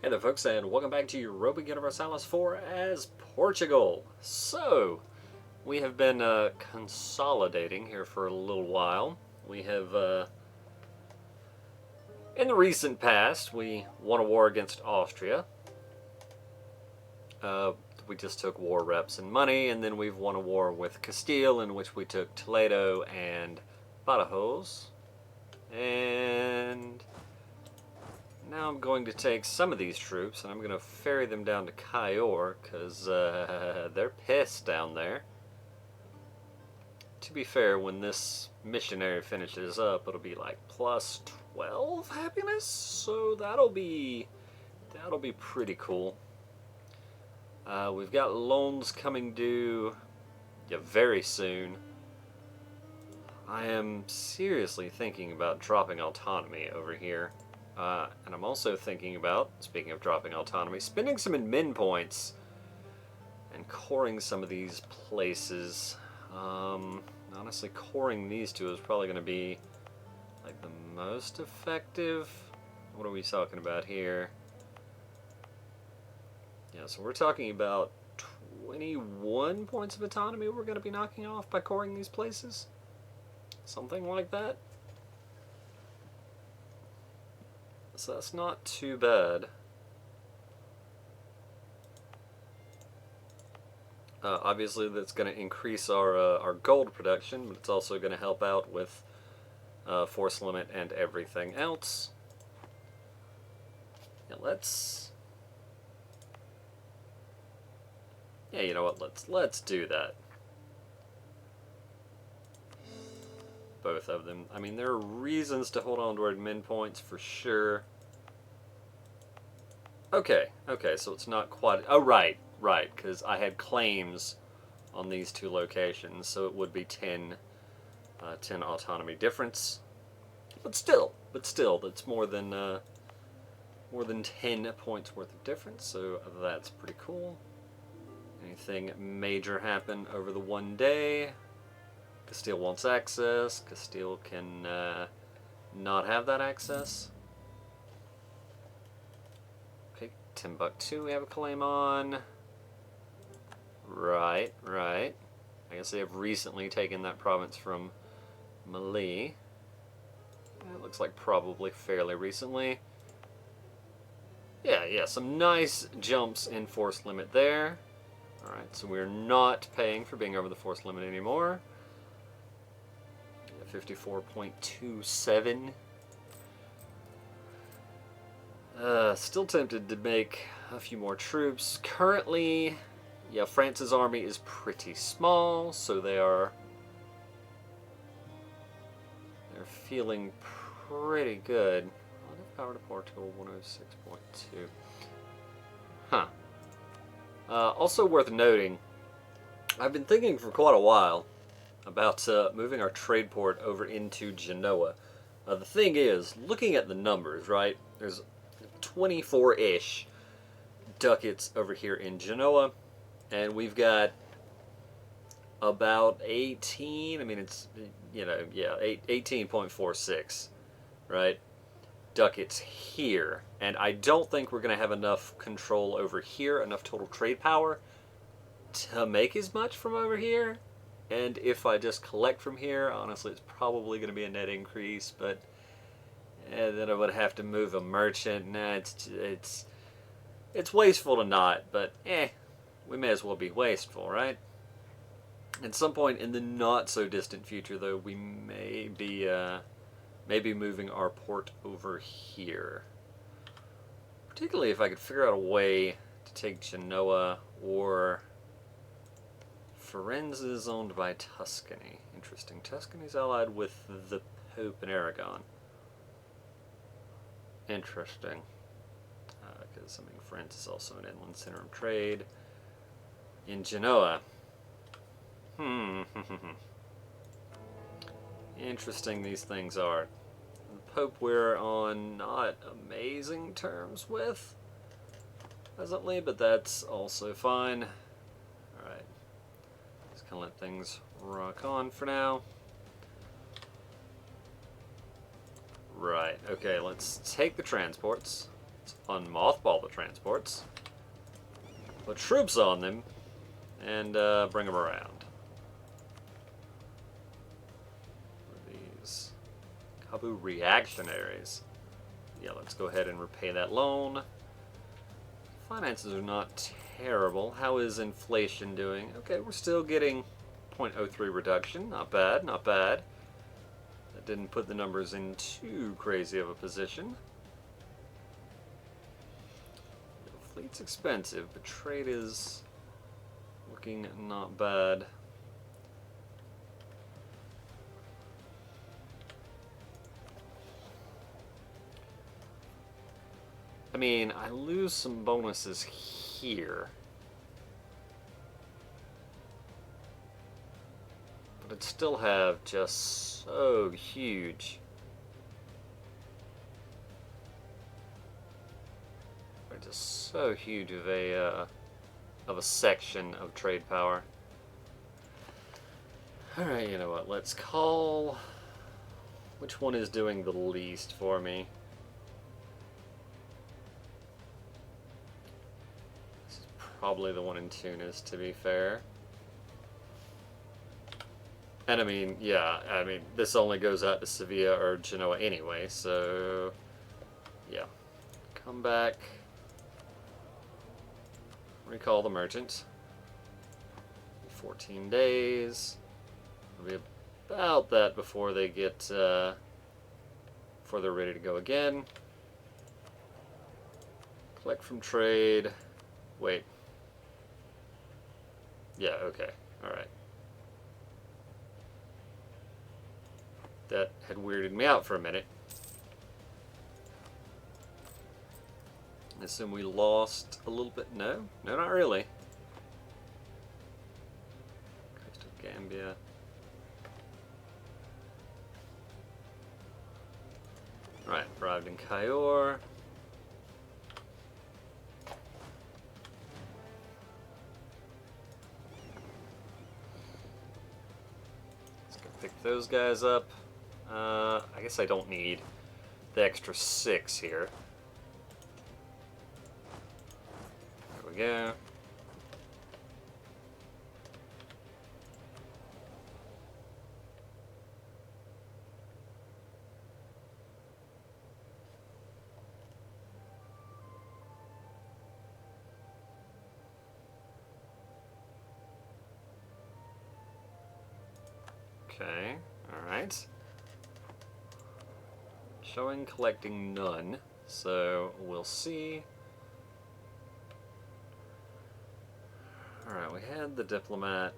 Hey there folks, and welcome back to Europa Universalis IV as Portugal. So, we have been consolidating here for a little while. We have, in the recent past, we won a war against Austria. We just took war reps and money, and then we've won a war with Castile, in which we took Toledo and Badajoz. And now I'm going to take some of these troops and I'm going to ferry them down to Cayor because they're pissed down there. To be fair, when this missionary finishes up, it'll be like plus 12 happiness, so that'll be pretty cool. We've got loans coming due very soon. I am seriously thinking about dropping autonomy over here. And I'm also thinking about, speaking of dropping autonomy, spending some admin points and coring some of these places. Honestly, coring these two is probably going to be like the most effective. What are we talking about here? Yeah, so we're talking about 21 points of autonomy we're going to be knocking off by coring these places. Something like that. So that's not too bad. Obviously, that's going to increase our gold production, but it's also going to help out with force limit and everything else. Yeah, yeah, you know what? Let's do that. Both of them. I mean, there are reasons to hold on to our admin points for sure. Okay, so it's not quite... Oh, right, because I had claims on these two locations, so it would be 10 autonomy difference. But still, that's more than 10 points worth of difference, so that's pretty cool. Anything major happen over the one day? Castile wants access. Castile can not have that access. Okay, Timbuktu we have a claim on. Right. I guess they have recently taken that province from Mali. It looks like probably fairly recently. Yeah, some nice jumps in force limit there. Alright, so we're not paying for being over the force limit anymore. 54.27. Still tempted to make a few more troops. Currently, yeah, France's army is pretty small, so they're feeling pretty good. Relative power to Portugal, 106.2. Huh. Also worth noting, I've been thinking for quite a while about moving our trade port over into Genoa. The thing is, looking at the numbers, right, there's 24-ish ducats over here in Genoa, and we've got about 18, I mean, it's, you know, yeah, 18.46, right, ducats here, and I don't think we're going to have enough control over here, enough total trade power to make as much from over here. And if I just collect from here, honestly, it's probably going to be a net increase, but then I would have to move a merchant. Nah, it's wasteful to not, but we may as well be wasteful, right? At some point in the not-so-distant future, though, we may be moving our port over here. Particularly if I could figure out a way to take Genoa or... Firenze is owned by Tuscany. Interesting. Tuscany's allied with the Pope in Aragon. Interesting. Because, I mean, France is also an inland center of trade. In Genoa. Interesting these things are. The Pope we're on not amazing terms with, presently, but that's also fine. Let things rock on for now. Right, okay, let's take the transports. Let's unmothball the transports. Put troops on them, and bring them around. These Kabu reactionaries. Yeah, let's go ahead and repay that loan. Finances are not terrible. How is inflation doing? Okay, we're still getting 0.03 reduction. Not bad, not bad. That didn't put the numbers in too crazy of a position. The fleet's expensive, but trade is looking not bad. I mean, I lose some bonuses here. But I'd still have just so huge. Just so huge of a section of trade power. Alright, you know what, let's call... Which one is doing the least for me? Probably the one in Tunis, to be fair. And I mean, yeah, I mean, this only goes out to Sevilla or Genoa anyway, so... Yeah. Come back. Recall the merchant. 14 days. It'll be about that before they get... before they're ready to go again. Collect from trade. Wait. Yeah, okay. Alright. That had weirded me out for a minute. I assume we lost a little bit. No? No, not really. Coast of Gambia. Right, arrived in Cayor. Pick those guys up. I guess I don't need the extra 6 here. There we go. Okay, alright. Showing collecting none, so we'll see. Alright, we had the diplomat.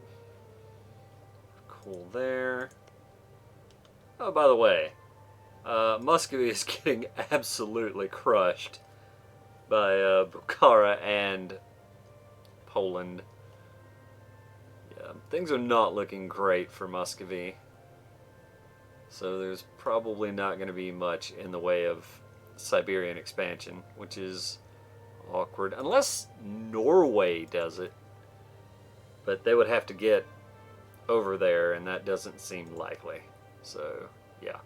Cool there. Oh, by the way, Muscovy is getting absolutely crushed by Bukhara and Poland. Things are not looking great for Muscovy. So there's probably not going to be much in the way of Siberian expansion, which is awkward. Unless Norway does it. But they would have to get over there, and that doesn't seem likely. So, yeah.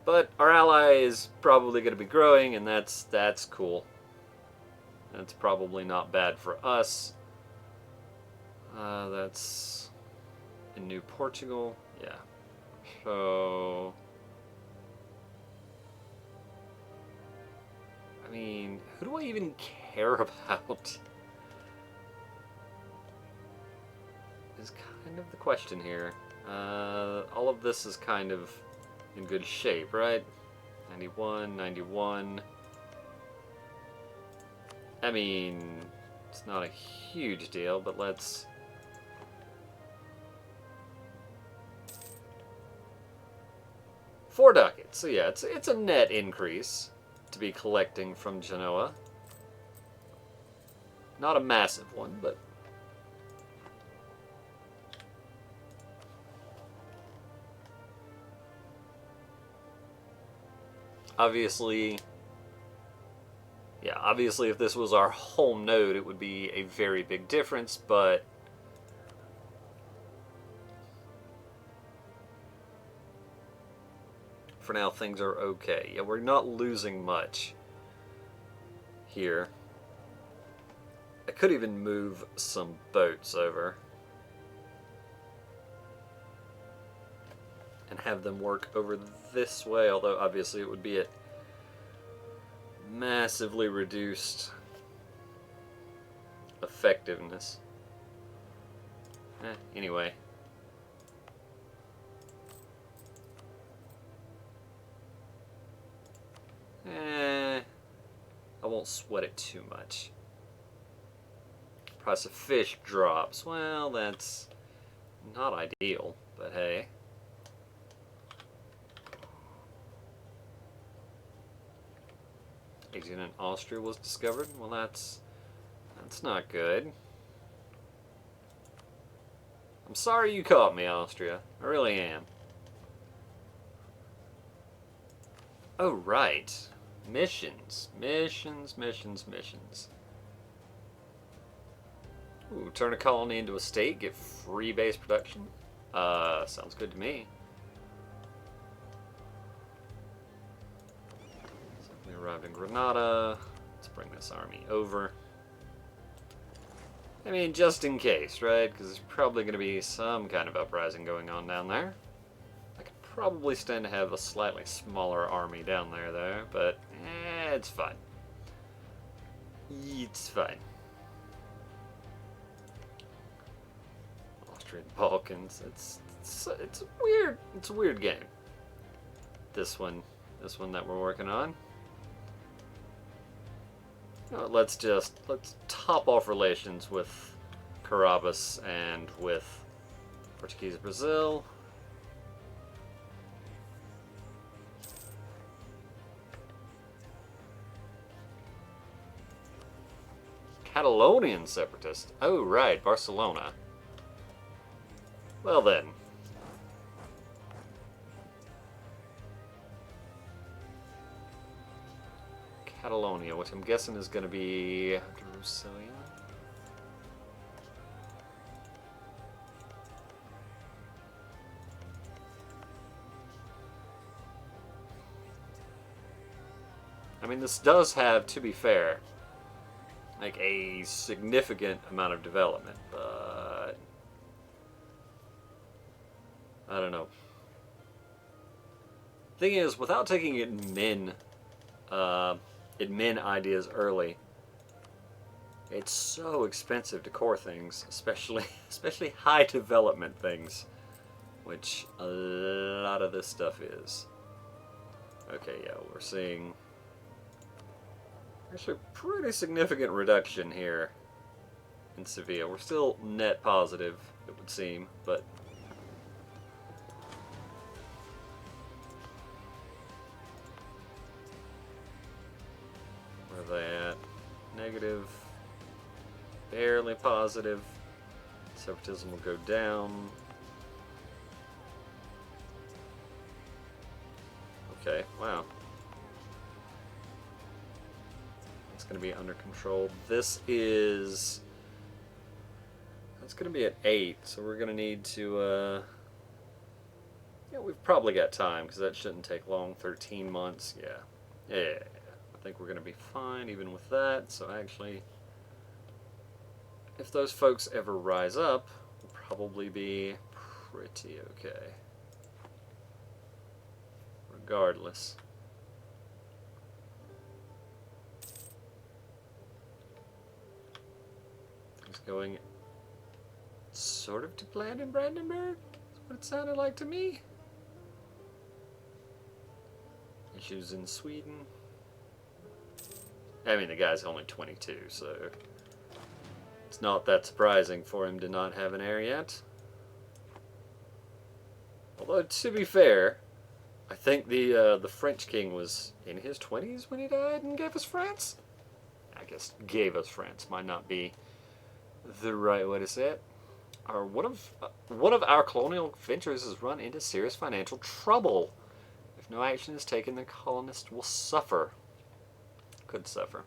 But our ally is probably going to be growing, and that's cool. That's probably not bad for us. That's in New Portugal. Yeah. So... I mean, who do I even care about? Is kind of the question here. All of this is kind of in good shape, right? 91, 91... I mean, it's not a huge deal, but let's... $4 ducats. So yeah, it's a net increase to be collecting from Genoa. Not a massive one, but... Obviously... Yeah, obviously if this was our home node, it would be a very big difference, but... For for now, things are okay. Yeah, we're not losing much here. I could even move some boats over and have them work over this way, although obviously it would be at massively reduced effectiveness. Anyway. I won't sweat it too much. Price of fish drops. Well, that's not ideal, but hey. Asian in Austria was discovered. Well, that's not good. I'm sorry you caught me, Austria. I really am. Oh, right. Missions. Missions. Ooh, turn a colony into a state, get free base production. Sounds good to me. So we arrived in Granada. Let's bring this army over. I mean, just in case, right? Because there's probably going to be some kind of uprising going on down there. I could probably stand to have a slightly smaller army down there, though, but it's fine. It's fine. Austrian Balkans. It's weird. It's a weird game. This one that we're working on. Let's top off relations with Carabas and with Portuguese Brazil. Catalonian separatist. Oh, right, Barcelona. Well then. Catalonia, which I'm guessing is going to be Jerusalem. I mean, this does have, to be fair, like a significant amount of development, but I don't know. Thing is, without taking admin ideas early, it's so expensive to core things, especially high development things, which a lot of this stuff is. Okay, yeah, we're seeing actually a pretty significant reduction here in Sevilla. We're still net positive, it would seem, but where are they at? Negative, barely positive. Separatism will go down. Okay, wow. It's going to be under control. That's going to be at 8, so we're going to need to, yeah, we've probably got time, because that shouldn't take long. 13 months, yeah. I think we're going to be fine even with that. So actually, if those folks ever rise up, we'll probably be pretty okay. Regardless. Things going sort of to plan in Brandenburg? That's what it sounded like to me. Issues in Sweden. I mean, the guy's only 22, so it's not that surprising for him to not have an heir yet. Although, to be fair, I think the French king was in his 20s when he died and gave us France? I guess gave us France might not be the right way to say it. One of our colonial ventures has run into serious financial trouble. If no action is taken, the colonists will suffer. Could suffer.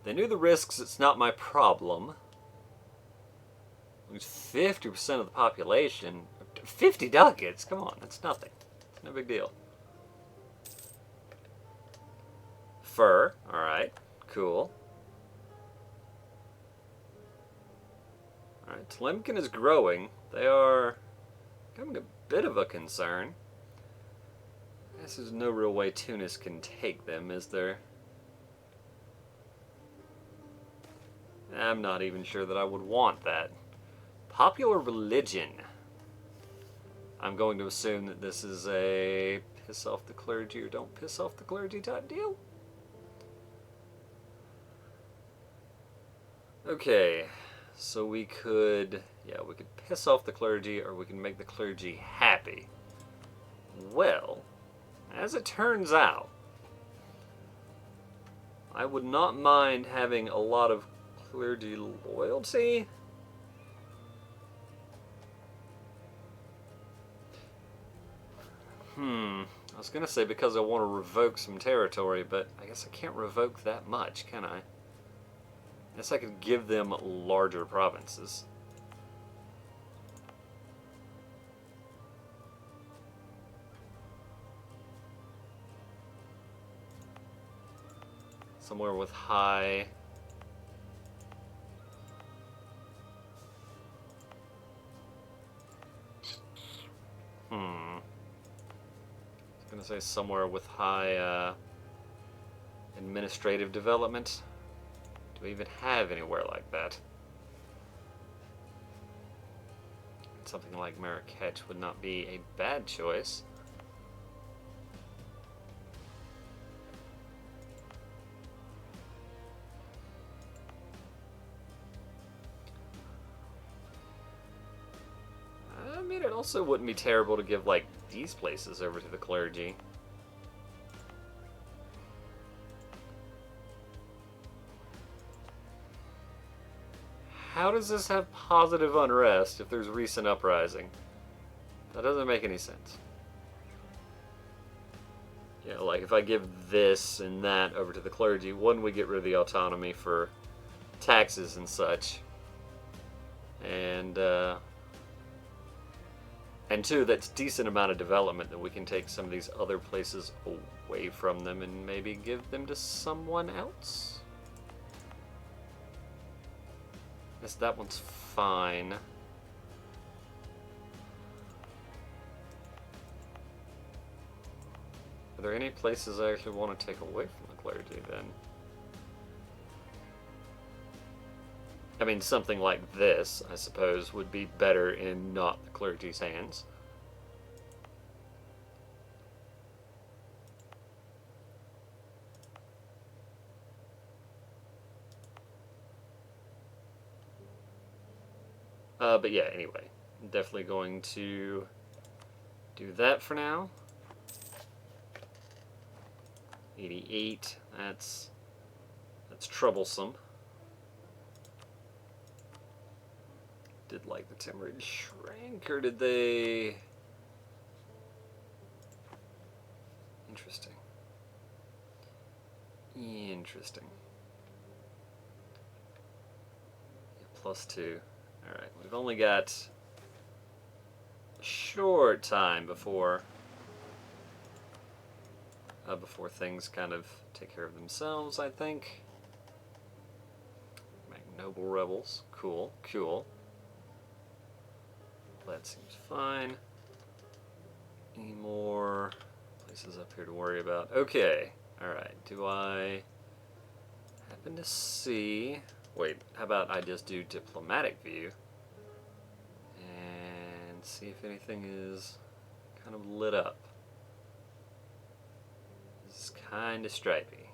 They knew the risks, it's not my problem. Lose 50% of the population. 50 delegates? Come on, that's nothing. It's no big deal. Fur. Alright. Cool. Alright, Tlemcen is growing. They are becoming a bit of a concern. I guess there's no real way Tunis can take them, is there? I'm not even sure that I would want that. Popular religion. I'm going to assume that this is a piss off the clergy or don't piss off the clergy type deal. Okay, so we could piss off the clergy or we can make the clergy happy. Well, as it turns out, I would not mind having a lot of clergy loyalty. I was going to say because I want to revoke some territory, but I guess I can't revoke that much, can I? I guess I could give them larger provinces. Somewhere with high... I was going to say somewhere with high administrative development. Do we even have anywhere like that? Something like Marrakech would not be a bad choice. I mean, it also wouldn't be terrible to give, like, these places over to the clergy. How does this have positive unrest if there's recent uprising? That doesn't make any sense. You know, like if I give this and that over to the clergy, one, we get rid of the autonomy for taxes and such. And two, that's a decent amount of development that we can take some of these other places away from them and maybe give them to someone else. Guess that one's fine. Are there any places I actually want to take away from the clergy then? I mean, something like this, I suppose, would be better in not the clergy's hands. But yeah, anyway, I'm definitely going to do that for now. 88, that's troublesome. Did like the Timurid shrink, or did they... Interesting. Interesting. Yeah, +2. Alright, we've only got a short time before things kind of take care of themselves, I think. Make noble rebels. Cool, cool. That seems fine. Any more places up here to worry about? Okay, alright. Do I happen to see... Wait, how about I just do diplomatic view and see if anything is kind of lit up. This is kind of stripy.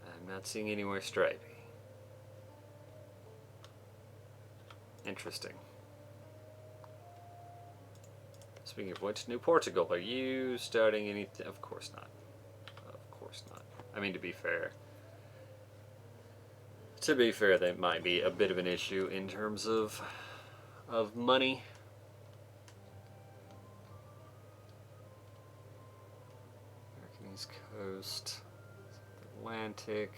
I'm not seeing anywhere stripy. Interesting. Speaking of which, New Portugal, are you starting anything? Of course not. Of course not. I mean, to be fair, that might be a bit of an issue in terms of money. American East Coast, Atlantic.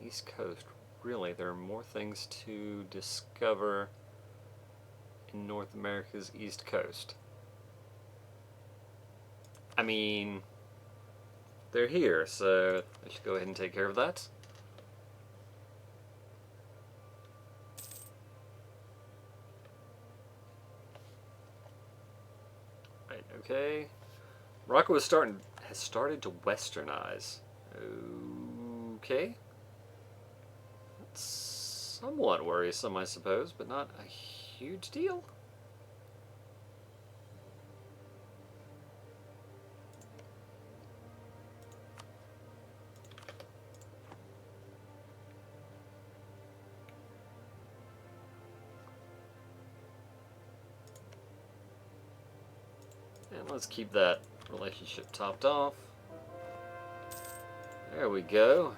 East Coast really, there are more things to discover in North America's East Coast. I mean, they're here, so I should go ahead and take care of that. Right, okay. Morocco has started to westernize. Okay. That's somewhat worrisome, I suppose, but not a huge deal. And let's keep that relationship topped off. There we go.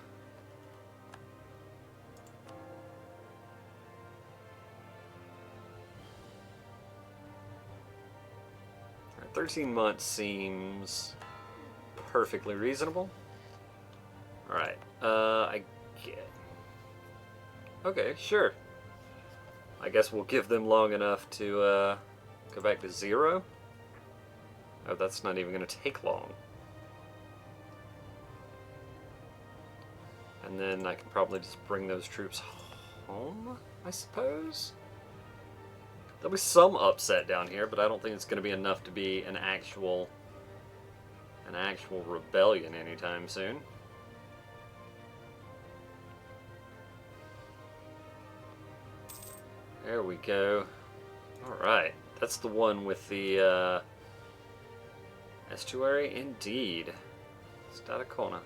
13 months seems perfectly reasonable. Alright, I get... Okay, sure. I guess we'll give them long enough to go back to 0. Oh, that's not even going to take long. And then I can probably just bring those troops home, I suppose? There'll be some upset down here, but I don't think it's going to be enough to be an actual rebellion anytime soon. There we go. Alright, that's the one with the estuary, indeed. Staticona.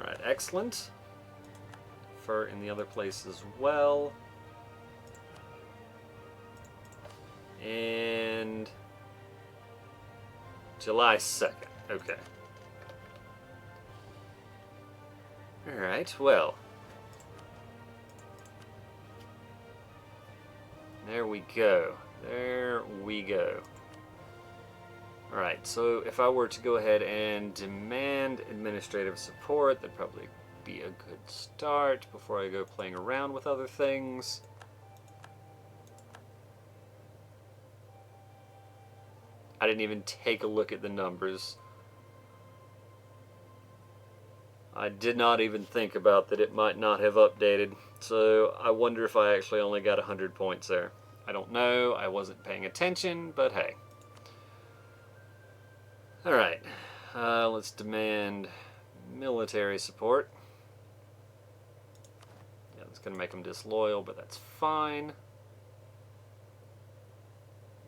Alright, excellent. Fur in the other place as well. And July 2nd. Okay. Alright, well. There we go. There we go. Alright, so if I were to go ahead and demand administrative support, that'd probably be a good start before I go playing around with other things. I didn't even take a look at the numbers. I did not even think about that it might not have updated, so I wonder if I actually only got 100 points there. I don't know, I wasn't paying attention, but hey. Alright, let's demand military support. Yeah, that's going to make them disloyal, but that's fine.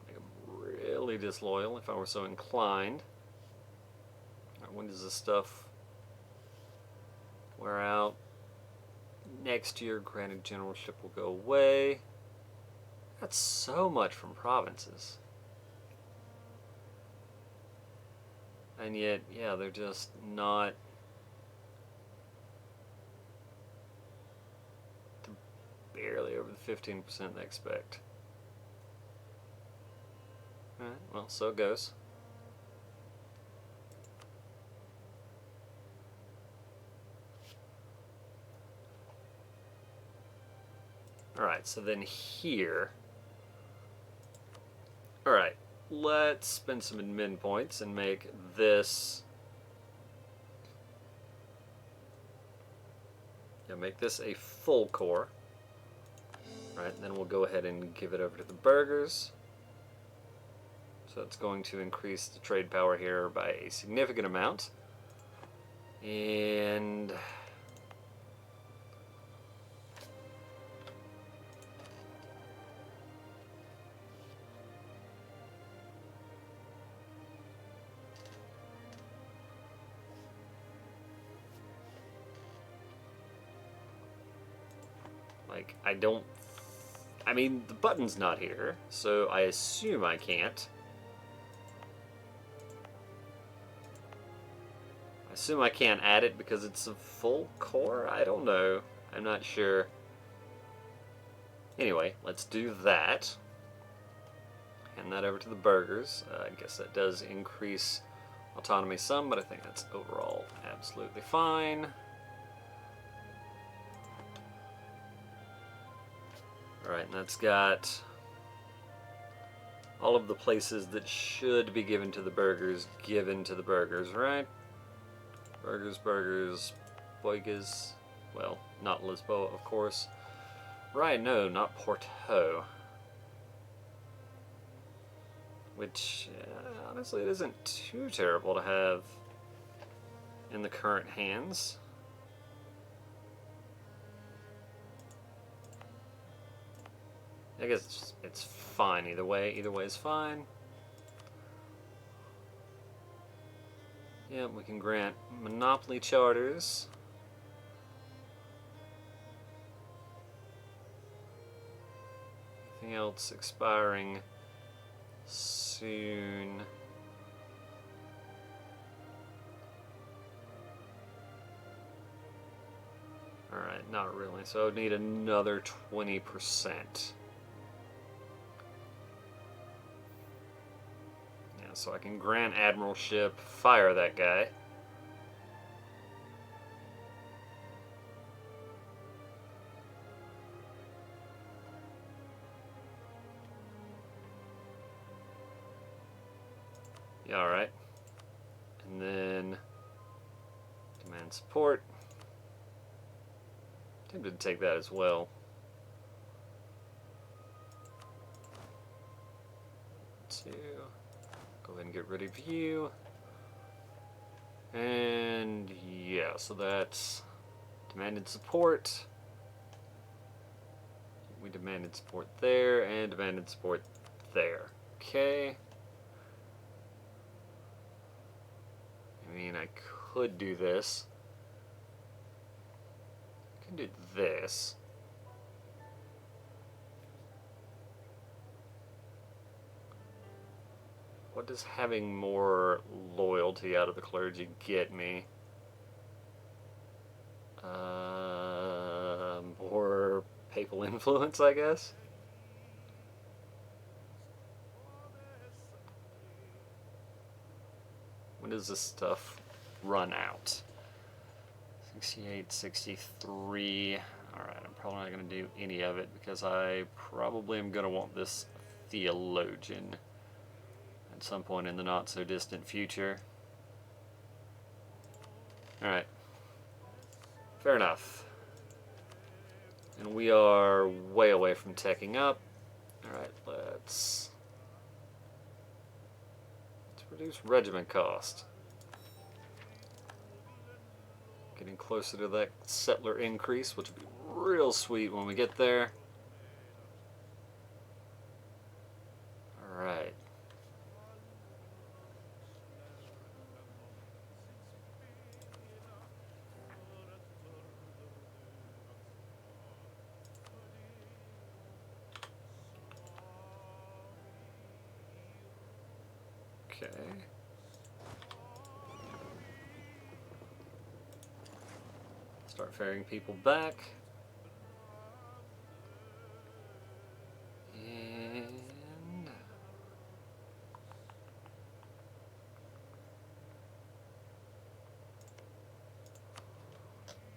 Make them really disloyal if I were so inclined. Right, when does this stuff wear out? Next year, granted generalship will go away. That's so much from provinces. And yet, yeah, they're just not... barely over the 15% they expect. Alright, well, so it goes. Alright, so then here... Alright, let's spend some admin points and make this... Yeah, make this a full core. Alright, then we'll go ahead and give it over to the burghers. So it's going to increase the trade power here by a significant amount. And... like, I mean, the button's not here, so I assume I can't. I assume I can't add it because it's a full core? I don't know. I'm not sure. Anyway, let's do that. Hand that over to the burghers. I guess that does increase autonomy some, but I think that's overall absolutely fine. Alright, and that's got all of the places that should be given to the burgers, right? Burgers, boigas. Well, not Lisboa, of course. Right, no, not Porto. Which, honestly, it isn't too terrible to have in the current hands. I guess it's fine either way. Either way is fine. Yeah, we can grant monopoly charters. Anything else expiring soon? Alright, not really. So I would need another 20%. Yeah, so I can grant admiralship, fire that guy. Yeah, alright. And then demand support. Tempted to take that as well. Go ahead and get rid of you. And yeah, so that's demanded support. We demanded support there and demanded support there. Okay. I mean, I could do this. I can do this. What does having more loyalty out of the clergy get me? More papal influence, I guess? When does this stuff run out? 68, 63. Alright, I'm probably not going to do any of it because I probably am going to want this theologian at some point in the not so distant future. Alright. Fair enough. And we are way away from teching up. Alright, let's reduce regiment cost. Getting closer to that settler increase, which would be real sweet when we get there. Alright. Okay. Start ferrying people back. And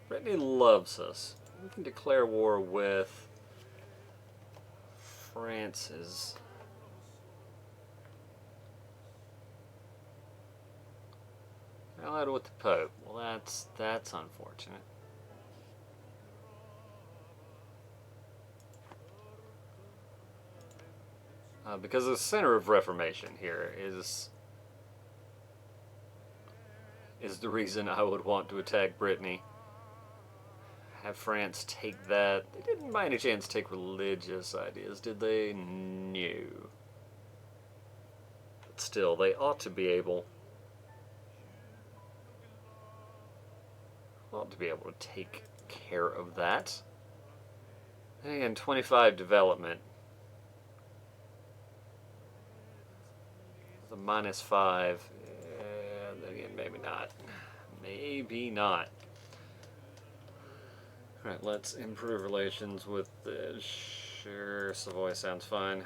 Brittany loves us. We can declare war with France's. Allied with the Pope. Well, that's unfortunate. Because the center of Reformation here is the reason I would want to attack Brittany. Have France take that. They didn't by any chance take religious ideas, did they? No. But still, they ought to be able to take care of that. And again, 25 development. The -5. Again, maybe not. Maybe not. Alright, let's improve relations with the... Sure, Savoy sounds fine.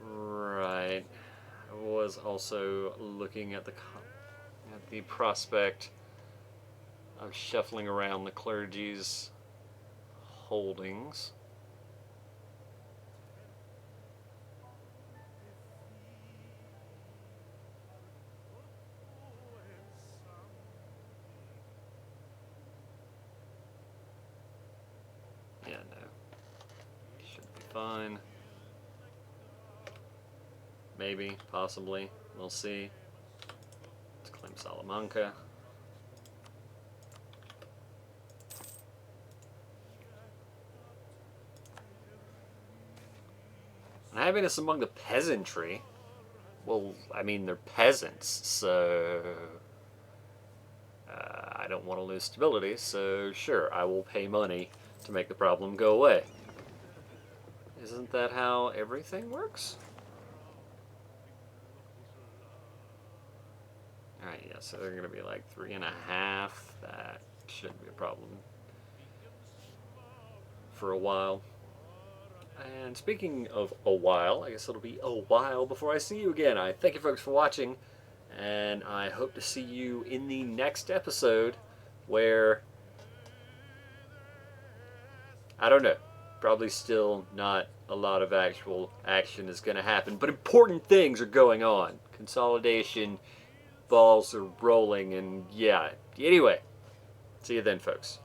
Right. I as also looking at the prospect of shuffling around the clergy's holdings. Yeah, no. Should be fine. Maybe, possibly. We'll see. Let's claim Salamanca. Happiness among the peasantry. Well, I mean, they're peasants, so I don't want to lose stability, so sure, I will pay money to make the problem go away. Isn't that how everything works? Alright, yeah, so they're going to be like 3.5. That shouldn't be a problem for a while. And speaking of a while, I guess it'll be a while before I see you again. I thank you folks for watching, and I hope to see you in the next episode where, I don't know, probably still not a lot of actual action is going to happen, but important things are going on. Consolidation, balls are rolling, and yeah. Anyway, see you then, folks.